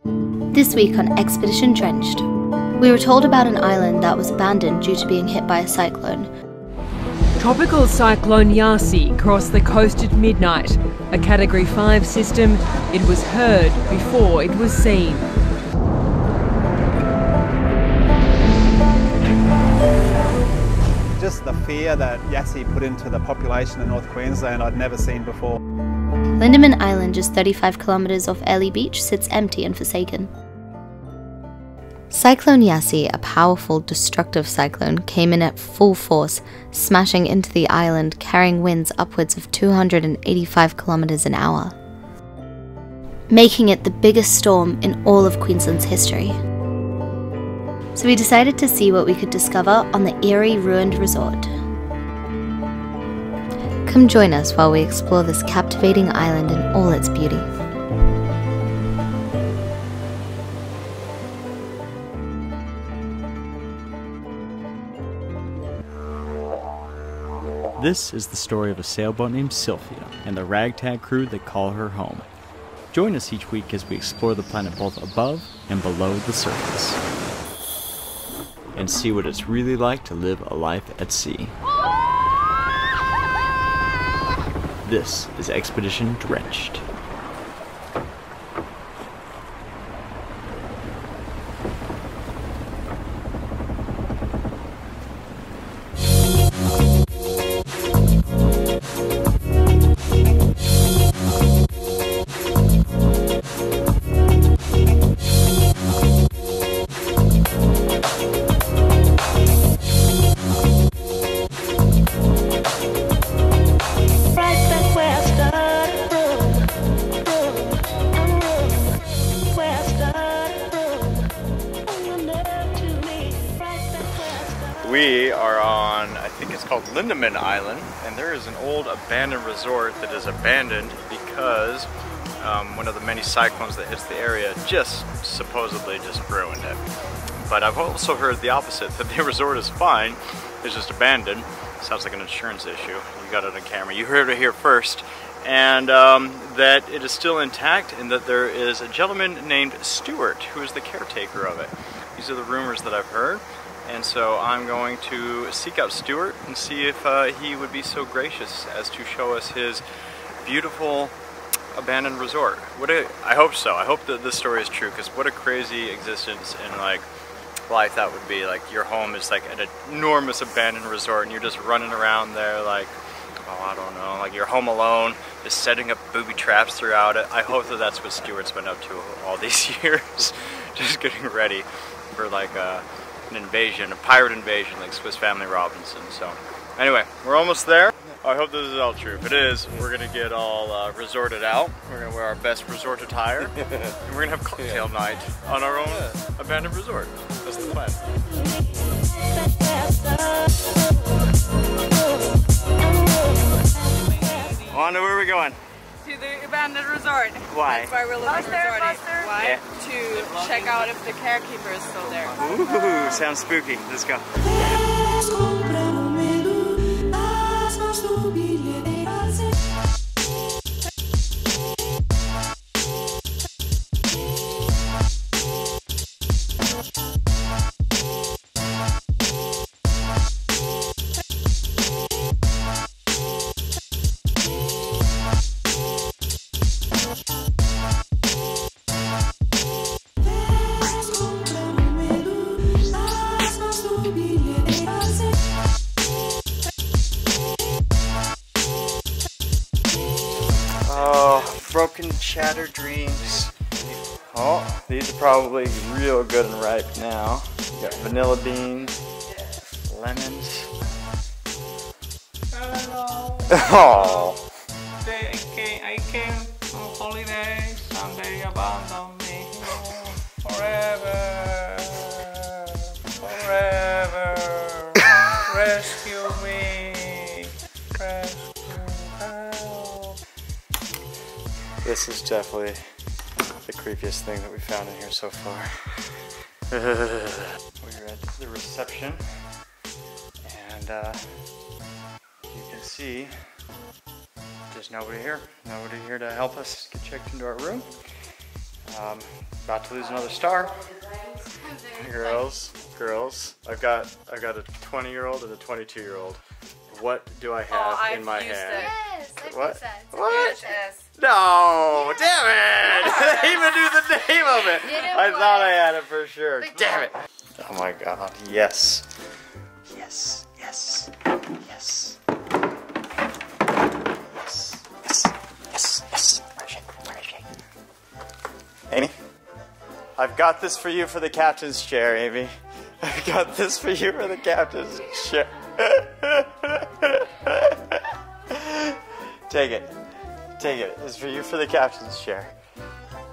This week on Expedition Drenched, we were told about an island that was abandoned due to being hit by a cyclone. Tropical cyclone Yasi crossed the coast at midnight. A Category 5 system, it was heard before it was seen. Just the fear that Yasi put into the population of North Queensland I'd never seen before. Lindeman Island, just 35 kilometres off Airlie Beach, sits empty and forsaken. Cyclone Yasi, a powerful, destructive cyclone, came in at full force, smashing into the island, carrying winds upwards of 285 kilometres an hour, making it the biggest storm in all of Queensland's history. So we decided to see what we could discover on the eerie ruined resort. Come join us while we explore this captivating island in all its beauty. This is the story of a sailboat named Sylvia and the ragtag crew that call her home. Join us each week as we explore the planet both above and below the surface, and see what it's really like to live a life at sea. This is Expedition Drenched. We are on, I think it's called Lindeman Island, and there is an old abandoned resort that is abandoned because one of the many cyclones that hits the area just supposedly just ruined it. But I've also heard the opposite, that the resort is fine, it's just abandoned. Sounds like an insurance issue. You got it on camera. You heard it here first. And that it is still intact, and that there is a gentleman named Stuart who is the caretaker of it. These are the rumors that I've heard. And so I'm going to seek out Stuart and see if he would be so gracious as to show us his beautiful abandoned resort. I hope so. I hope that this story is true, because what a crazy existence in like life that would be. Like your home is like an enormous abandoned resort and you're just running around there like, oh, I don't know, like you're home alone, just setting up booby traps throughout it. I hope that that's what Stuart's been up to all these years, just getting ready for like an invasion, a pirate invasion like Swiss Family Robinson. So anyway, we're almost there. I hope this is all true. If it is, we're gonna get all resorted out. We're gonna wear our best resort attire, and we're gonna have cocktail night on our own abandoned resort. That's the plan. On to where are we going? To the abandoned resort. Why? That's why we're looking for resorting. Why? Yeah. To check out if the caretaker is still there. Ooh, sounds spooky. Let's go. Broken shattered dreams. Oh, these are probably real good and ripe now. You got vanilla beans, lemons. Hello. Oh. I came on holiday. Someday abandon me forever, forever. Rescue me, rescue help. This is definitely the creepiest thing that we found in here so far. We're at the reception, and you can see there's nobody here. Nobody here to help us get checked into our room. About to lose another star. Girls. I've got a 20-year-old and a 22-year-old. What do I have in my hand? Yes, What? What? No! Damn it! I didn't even do the name of it. I thought I had it for sure. Damn it! Oh my god! Yes. Yes. Yes. Yes. Yes. Yes. Yes. Where is she? Amy, I've got this for you for the captain's chair, Amy. I've got this for you for the captain's chair. Take it. Take it. It's for you for the captain's chair.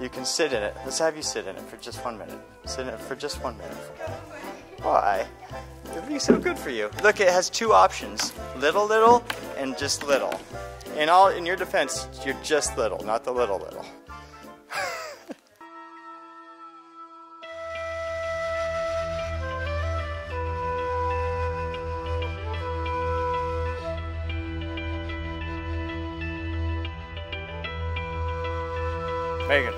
You can sit in it. Let's have you sit in it for just 1 minute. Sit in it for just 1 minute. Why? It'd be so good for you. Look, it has two options. Little, and just little. In your defense, you're just little, not the little. Megan,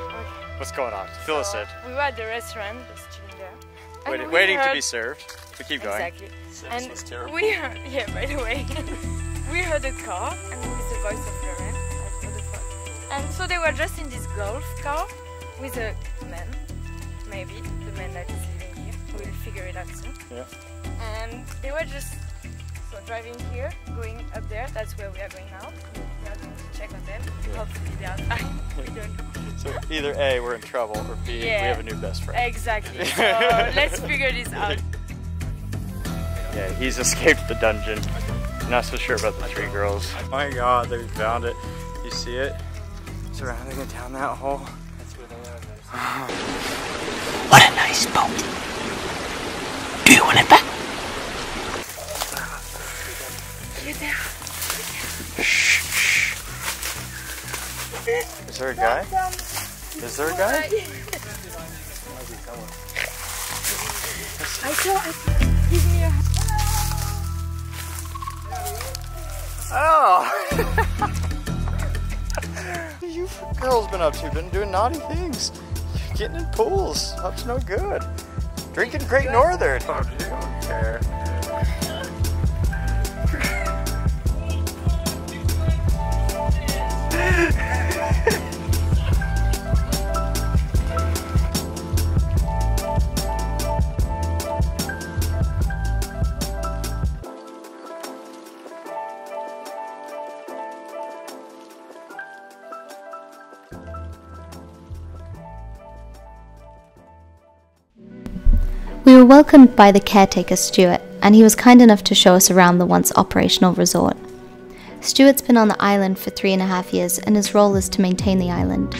what's going on? Fill us in. We were at the restaurant, just chilling there. Waiting to be served. So keep going. Exactly. And we heard, yeah, by the way, we heard a car, and with the voice of Gloria, like for the phone. And so they were just in this golf car with a man, maybe the man that is living here. We'll figure it out soon. Yeah. And they were just driving here, going up there. That's where we are going now. We are going to check on them. Hopefully they are fine. We don't know. So either A, we're in trouble, or B, we have a new best friend. Exactly. So let's figure this out. Yeah, he's escaped the dungeon. Not so sure about the three girls. Oh my god, they found it. You see it? Surrounding it down that hole. That's where they are. What a nice boat. Do you want it back? You're there. Shh. Is there a guy? Is there a guy? I saw. Give me a. Oh! You girls been up to? Been doing naughty things. Getting in pools. Up to no good. Drinking Great Northern. Oh, you don't care. We were welcomed by the caretaker Stuart, and he was kind enough to show us around the once operational resort. Stuart's been on the island for 3.5 years, and his role is to maintain the island.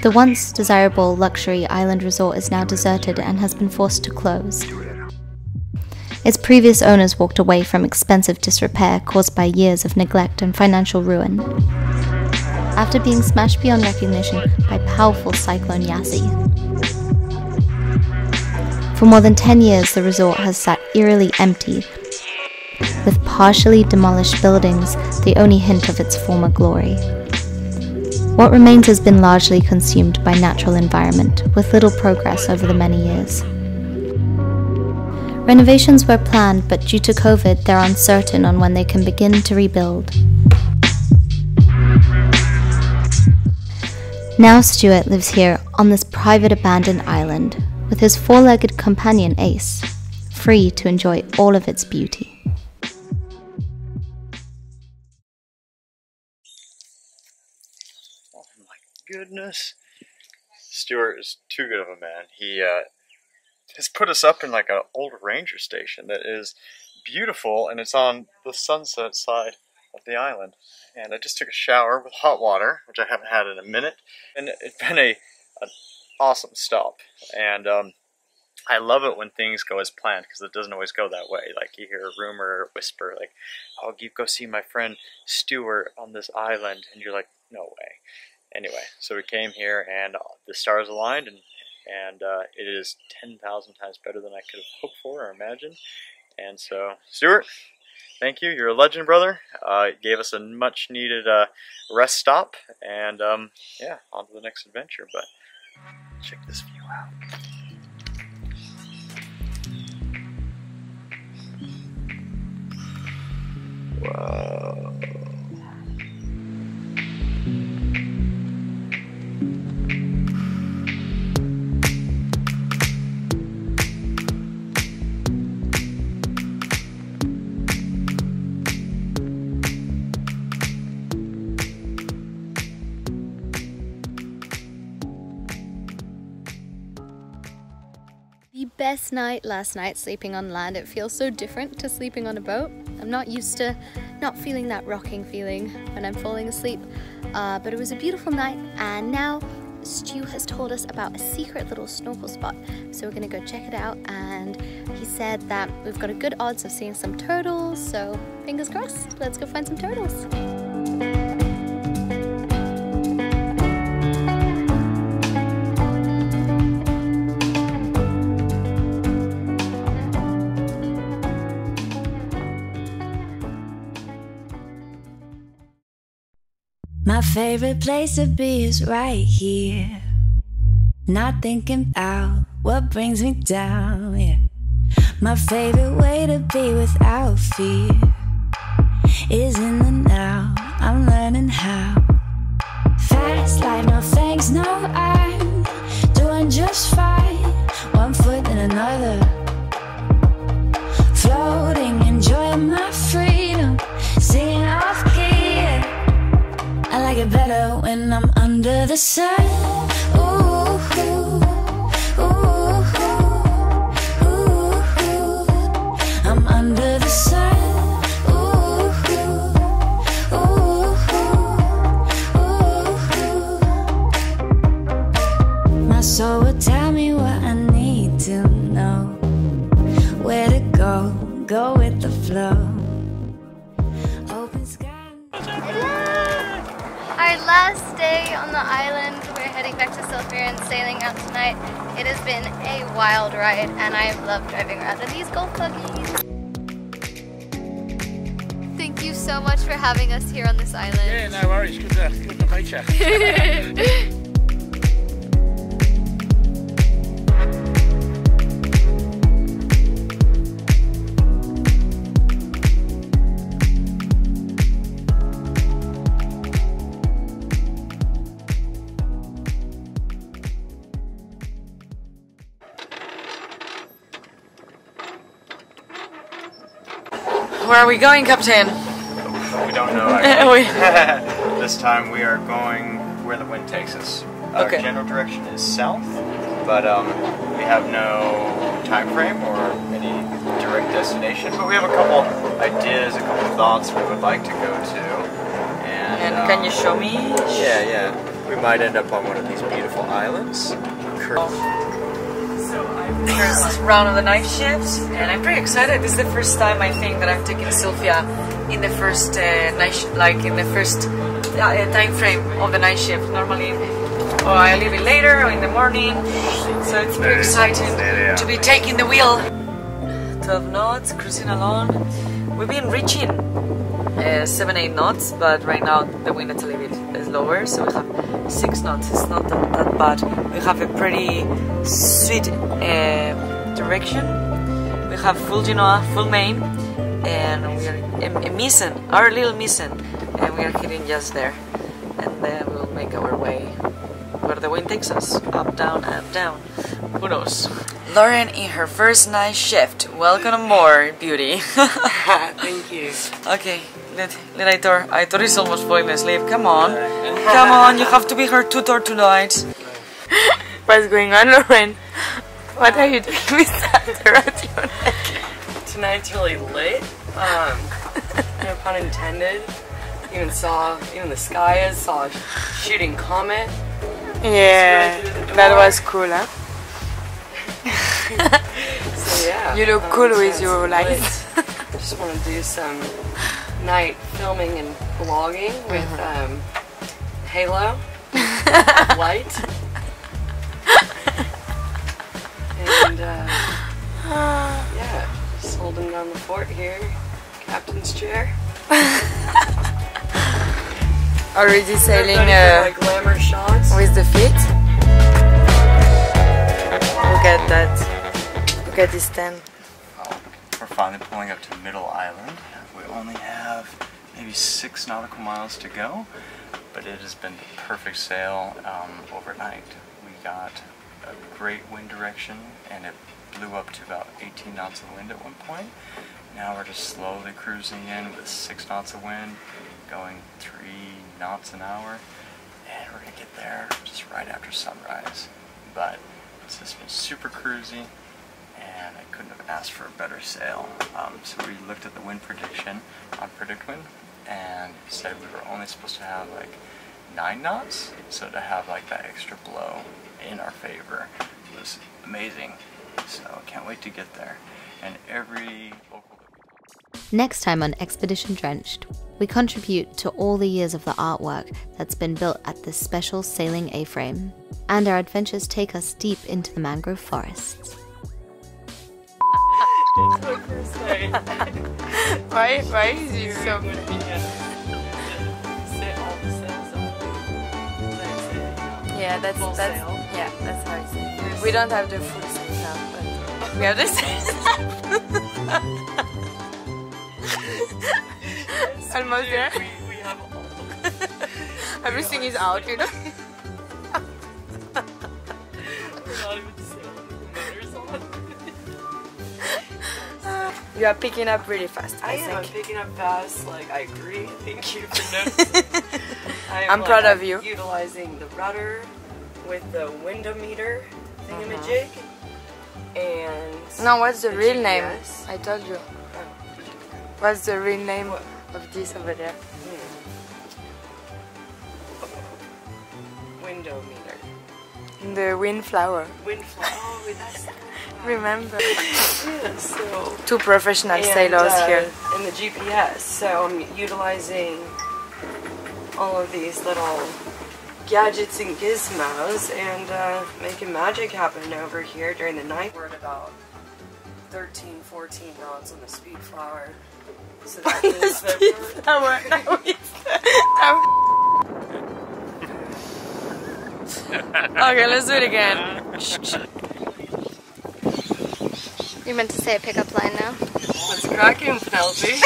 The once desirable luxury island resort is now deserted and has been forced to close. Its previous owners walked away from expensive disrepair caused by years of neglect and financial ruin. After being smashed beyond recognition by powerful cyclone Yasi. For more than 10 years, the resort has sat eerily empty, with partially demolished buildings the only hint of its former glory. What remains has been largely consumed by natural environment, with little progress over the many years. Renovations were planned, but due to COVID, they're uncertain on when they can begin to rebuild. Now Stuart lives here on this private abandoned island, with his four-legged companion Ace, free to enjoy all of its beauty. Oh my goodness. Stuart is too good of a man. He has put us up in like an old ranger station that is beautiful, and it's on the sunset side of the island. And I just took a shower with hot water, which I haven't had in a minute, and it's been an awesome stop. And I love it when things go as planned, because it doesn't always go that way. Like you hear a rumor or a whisper like, "Oh, you go see my friend Stuart on this island," and you're like, "No way." Anyway, so we came here, and the stars aligned, and it is 10,000 times better than I could have hoped for or imagined. And so, Stuart, thank you. You're a legend, brother. It gave us a much needed rest stop, and yeah, on to the next adventure. But check this view out. Whoa. The best night last night sleeping on land. It feels so different to sleeping on a boat. I'm not used to not feeling that rocking feeling when I'm falling asleep, but it was a beautiful night, and now Stu has told us about a secret little snorkel spot, so we're gonna go check it out. And he said that we've got a good odds of seeing some turtles, so fingers crossed. Let's go find some turtles. My favorite place to be is right here. Not thinking about what brings me down, yeah. My favorite way to be without fear is in the now. I'm learning how. Fast life, no thanks, no, I'm doing just fine. One foot in another, floating, enjoying my freedom, singing off key. I like it better when I'm under the sun. Ooh, ooh, ooh, ooh, ooh. I'm under the sun. Ooh, ooh, ooh, ooh. My soul will tell me what I need to know. Where to go, go with the flow. Open sky. Our last day on the island. We're heading back to Sophia and sailing out tonight. It has been a wild ride, and I've loved driving around in these golf buggies. Thank you so much for having us here on this island. Yeah, no worries. Good to meet you. Where are we going, Captain? We don't know actually. This time we are going where the wind takes us. Our general direction is south, but we have no time frame or any direct destination. But we have a couple ideas, a couple thoughts we would like to go to. And can you show me? Yeah. We might end up on one of these beautiful islands. First round of the night shift, and I'm pretty excited. This is the first time I think that I'm taking Sylvia in the first night, in the first time frame of the night shift. Normally, I leave it later or in the morning, so it's pretty exciting to be taking the wheel. 12 knots, cruising along. We've been reaching 7-8 knots, but right now the wind is a little bit lower, so we have 6 knots. It's not that bad. We have a pretty sweet direction. We have full Genoa, full main, and we are missing our little missing, and we are hitting just there, and then we'll make our way where the wind takes us, up, down, who knows. Lauren in her first night shift. Welcome aboard, beauty. Thank you. Okay, let Aitor is almost falling asleep. Come on, come on, you have to be her tutor tonight. What's going on, Lauren? What are you doing with that around your neck? Tonight's really lit. No pun intended. Even the sky saw a shooting comet. Yeah, that was cool, huh? So yeah. You look cool with your lights. Just want to do some night filming and vlogging with Halo light. And yeah, just holding down the fort here, captain's chair. Already sailing like glamour shots with the feet. Look at that. Look at this tent. Well, we're finally pulling up to Middle Island. We only have maybe 6 nautical miles to go, but it has been the perfect sail overnight. We got a great wind direction and it blew up to about 18 knots of wind at one point. Now we're just slowly cruising in with 6 knots of wind, going 3 knots an hour, and we're gonna get there just right after sunrise. But it's just been super cruisy, and I couldn't have asked for a better sail. So we looked at the wind prediction on PredictWind, and it said we were only supposed to have like 9 knots, so to have like that extra blow in our favor was amazing. So can't wait to get there. And every local... Next time on Expedition Drenched, we contribute to all the years of the artwork that's been built at this special sailing A-frame, and our adventures take us deep into the mangrove forests. Why is it so good? Yeah, that's how it's said. We don't have the full sail now, but we have the sail. Almost there. We have all Everything is out, you know. We're not even sailing with the motors on. You are picking up really fast, I think. I'm picking up fast, like I agree. Thank you for noticing. I'm proud of you. Utilizing the rudder with the windometer thingamajig. And no, what's the real name? GPS. I told you. What's the real name of this over there? Windometer. The windflower. Windflower. Oh, that's Remember. yeah, so 2 professional sailors here. And the GPS. So I'm utilizing all of these little gadgets and gizmos and making magic happen over here during the night. We're at about 13, 14 knots on the speed flower. So that means that Okay, let's do it again. You meant to say a pickup line now? What's cracking, Penelope?